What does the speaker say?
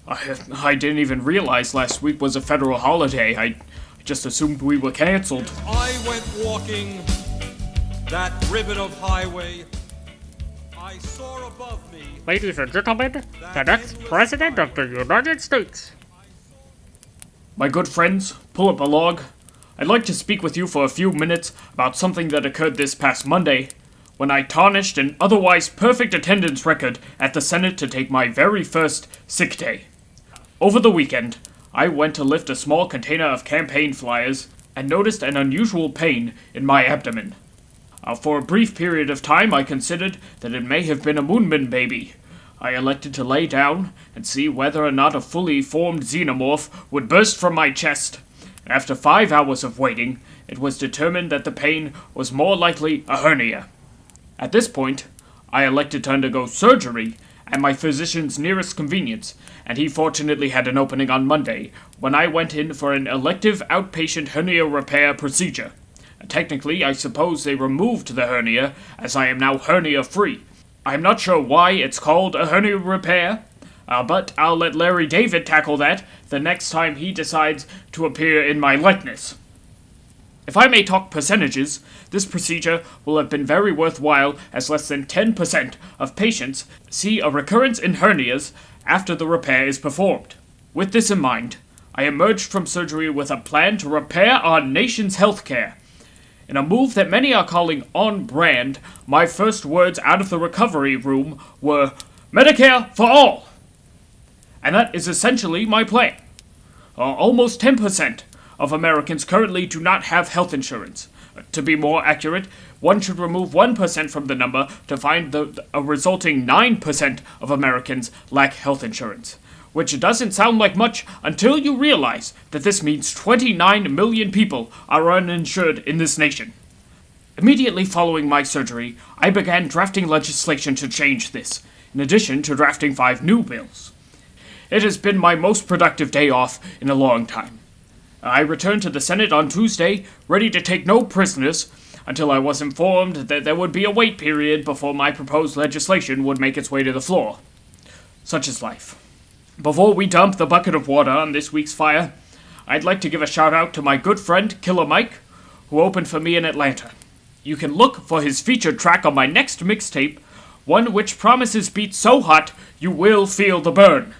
I didn't even realize last week was a federal holiday. I just assumed we were canceled. I went walking that ribbon of highway. I saw above me. Ladies and gentlemen, the next President of the United States. My good friends, pull up a log. I'd like to speak with you for a few minutes about something that occurred this past Monday, when I tarnished an otherwise perfect attendance record at the Senate to take my very first sick day. Over the weekend, I went to lift a small container of campaign flyers and noticed an unusual pain in my abdomen. For a brief period of time, I considered that it may have been a moonman baby. I elected to lay down and see whether or not a fully formed xenomorph would burst from my chest. After 5 hours of waiting, it was determined that the pain was more likely a hernia. At this point, I elected to undergo surgery at my physician's nearest convenience, and he fortunately had an opening on Monday, when I went in for an elective outpatient hernia repair procedure. Technically, I suppose they removed the hernia, as I am now hernia-free. I'm not sure why it's called a hernia repair, but I'll let Larry David tackle that the next time he decides to appear in my likeness. If I may talk percentages, this procedure will have been very worthwhile, as less than 10% of patients see a recurrence in hernias after the repair is performed. With this in mind, I emerged from surgery with a plan to repair our nation's healthcare. In a move that many are calling on brand, my first words out of the recovery room were, "Medicare for all!" And that is essentially my plan. Almost 10% of Americans currently do not have health insurance. To be more accurate, one should remove 1% from the number to find a resulting 9% of Americans lack health insurance. Which doesn't sound like much until you realize that this means 29 million people are uninsured in this nation. Immediately following my surgery, I began drafting legislation to change this, in addition to drafting 5 new bills. It has been my most productive day off in a long time. I returned to the Senate on Tuesday, ready to take no prisoners, until I was informed that there would be a wait period before my proposed legislation would make its way to the floor. Such is life. Before we dump the bucket of water on this week's fire, I'd like to give a shout out to my good friend Killer Mike, who opened for me in Atlanta. You can look for his featured track on my next mixtape, one which promises beats so hot you will feel the burn.